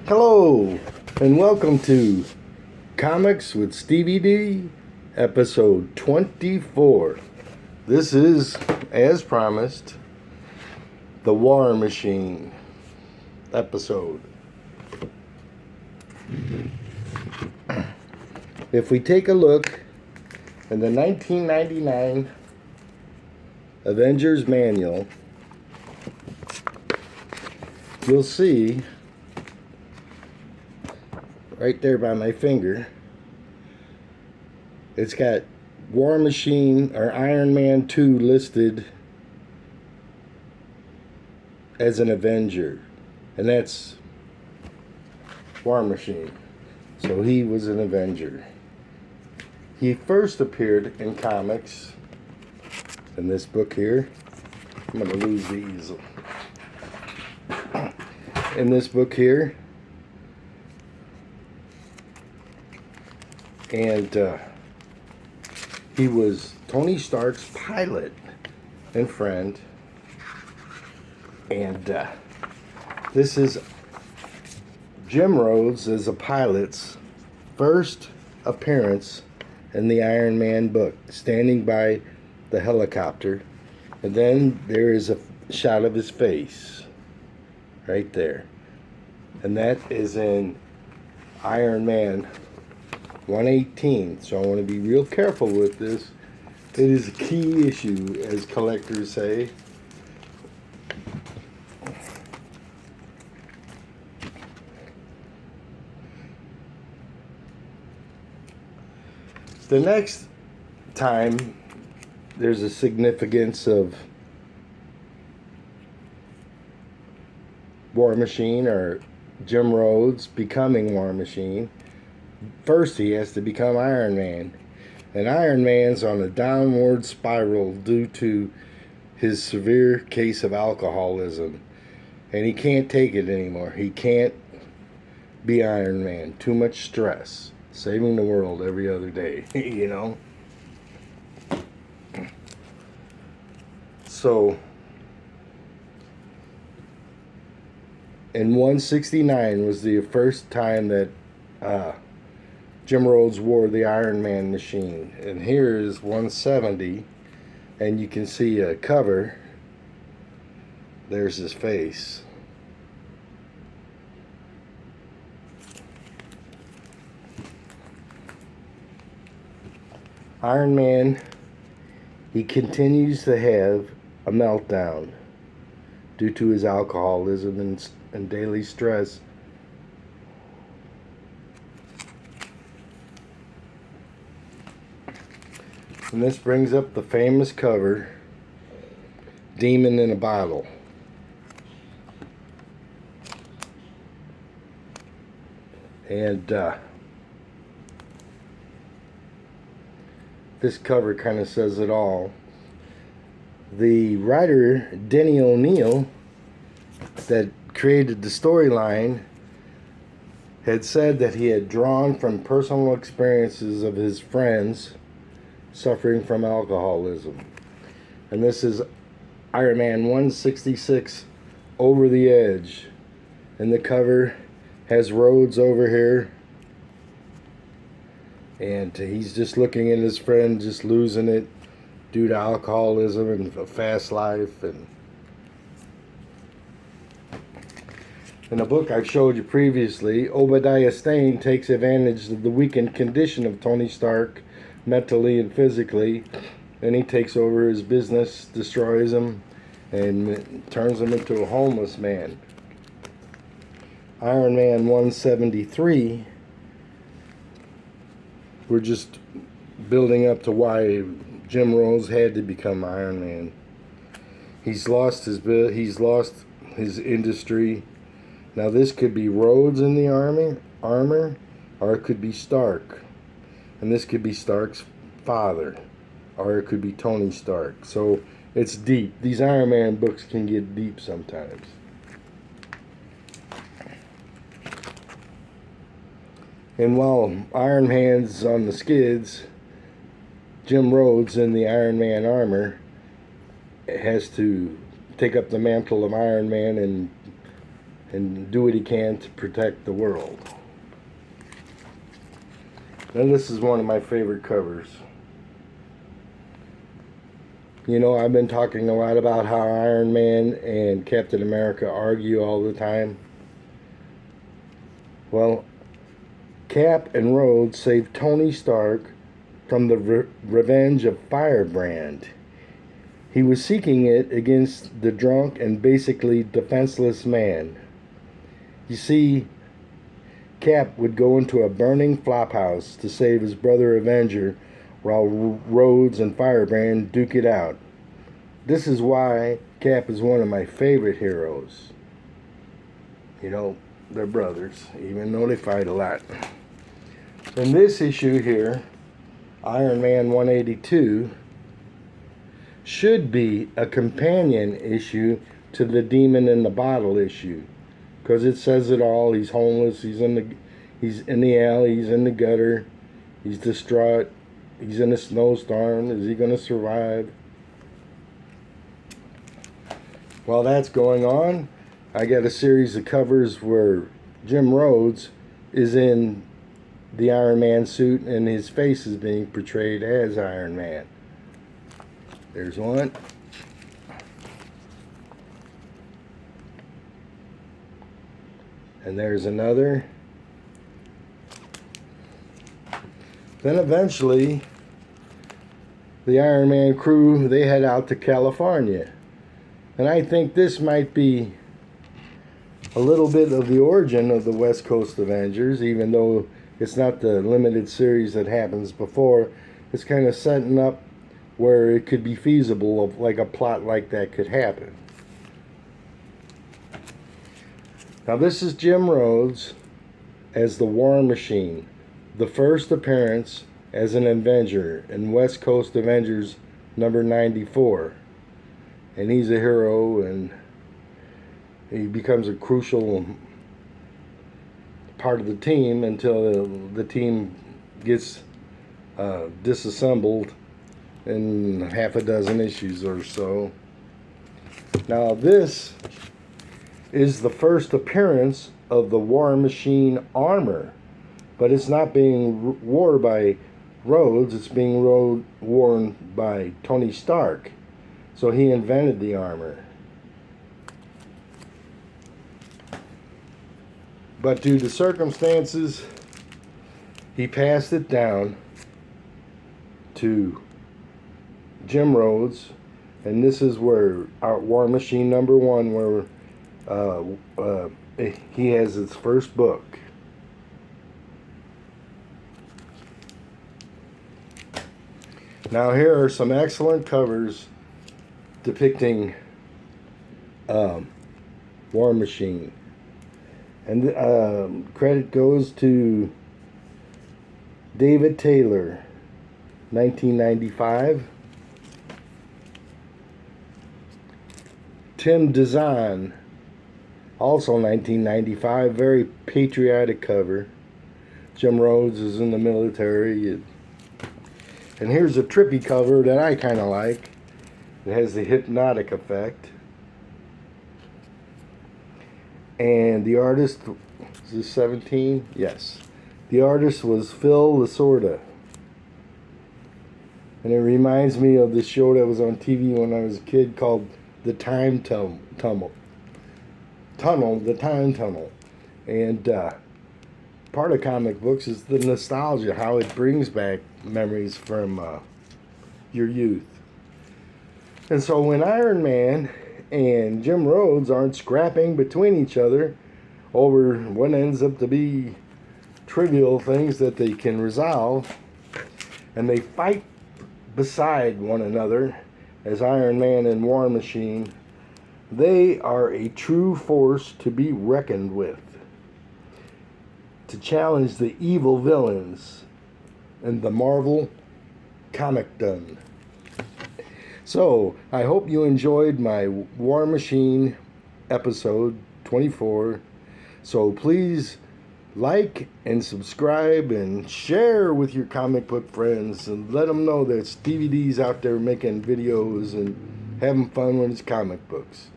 Hello, and welcome to Comics with Stevey D, episode 24. This is, as promised, the War Machine episode. If we take a look in the 1999 Avengers Manual, you'll see right there by my finger, it's got War Machine or Iron Man 2 listed as an Avenger, and that's War Machine. So he was an Avenger. He first appeared in comics in this book here. I'm going to lose the easel. In this book here. And he was Tony Stark's pilot and friend. And this is Jim Rhodes as a pilot's first appearance in the Iron Man book, standing by the helicopter. And then there is a shot of his face right there. And that is in Iron Man 118. So I want to be real careful with this. It is a key issue, as collectors say. The next time there's a significance of War Machine or Jim Rhodes becoming War Machine, first he has to become Iron Man. And Iron Man's on a downward spiral due to his severe case of alcoholism. And he can't take it anymore. He can't be Iron Man. Too much stress. Saving the world every other day, you know? So, in 169 was the first time that Jim Rhodes wore the Iron Man machine. And here is 170, and you can see a cover. There's his face. Iron Man, he continues to have a meltdown due to his alcoholism and daily stress. And this brings up the famous cover, Demon in a Bottle. And this cover kind of says it all. The writer, Denny O'Neil, that created the storyline, had said that he had drawn from personal experiences of his friends suffering from alcoholism. And this is Iron Man 166, Over the Edge. And the cover has Rhodes over here. And he's just looking at his friend just losing it due to alcoholism and a fast life. And in a book I've showed you previously, Obadiah Stane takes advantage of the weakened condition of Tony Stark, mentally and physically, and he takes over his business, destroys him, and turns him into a homeless man. Iron Man 173, we're just building up to why Jim Rhodes had to become Iron Man. He's lost his industry. Now this could be Rhodes in the armor, or it could be Stark. And this could be Stark's father, or it could be Tony Stark. So it's deep. These Iron Man books can get deep sometimes. And while Iron Man's on the skids, Jim Rhodes in the Iron Man armor has to take up the mantle of Iron Man and and do what he can to protect the world. Now this is one of my favorite covers. You know, I've been talking a lot about how Iron Man and Captain America argue all the time. Well, Cap and Rhodes saved Tony Stark from the revenge of Firebrand. He was seeking it against the drunk and basically defenseless man. You see, Cap would go into a burning flophouse to save his brother Avenger while Rhodes and Firebrand duke it out. This is why Cap is one of my favorite heroes. You know, they're brothers, even though they fight a lot. In this issue here, Iron Man 182 should be a companion issue to the Demon in the Bottle issue, because it says it all. He's homeless, he's in the alley, he's in the gutter, he's distraught, he's in a snowstorm. Is he going to survive? While that's going on, I got a series of covers where Jim Rhodes is in the Iron Man suit and his face is being portrayed as Iron Man. There's one. And there's another. Then eventually, the Iron Man crew, they head out to California. And I think this might be a little bit of the origin of the West Coast Avengers, even though it's not the limited series that happens before. It's kind of setting up where it could be feasible of like a plot like that could happen. Now this is Jim Rhodes as the War Machine, the first appearance as an Avenger in West Coast Avengers number 94. And he's a hero, and he becomes a crucial part of the team until the team gets disassembled in half a dozen issues or so. Now this is the first appearance of the War Machine armor, but it's not being worn by Rhodes, it's being worn by Tony Stark. So he invented the armor. But due to circumstances, he passed it down to Jim Rhodes, and this is where our War Machine number 1, where he has his first book. Now here are some excellent covers depicting War Machine. And credit goes to David Taylor, 1995. Tim Design, also 1995, very patriotic cover. Jim Rhodes is in the military. And here's a trippy cover that I kind of like. It has the hypnotic effect. And the artist, is this 17? Yes. The artist was Phil Lasorda. And it reminds me of the show that was on TV when I was a kid called The Time Tunnel. The Time Tunnel. And part of comic books is the nostalgia, how it brings back memories from your youth. And so when Iron Man and Jim Rhodes aren't scrapping between each other over what ends up to be trivial things that they can resolve, and they fight beside one another as Iron Man and War Machine, they are a true force to be reckoned with, to challenge the evil villains in the Marvel comicdom. So, I hope you enjoyed my War Machine episode 24. So please like and subscribe and share with your comic book friends and let them know that Stevey D's out there making videos and having fun with his comic books.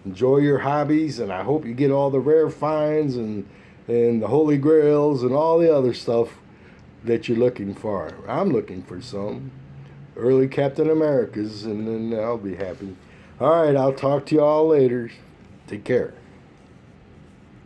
Enjoy your hobbies, and I hope you get all the rare finds and the holy grails and all the other stuff that you're looking for. I'm looking for some early Captain Americas, and then I'll be happy. All right, I'll talk to you all later. Take care.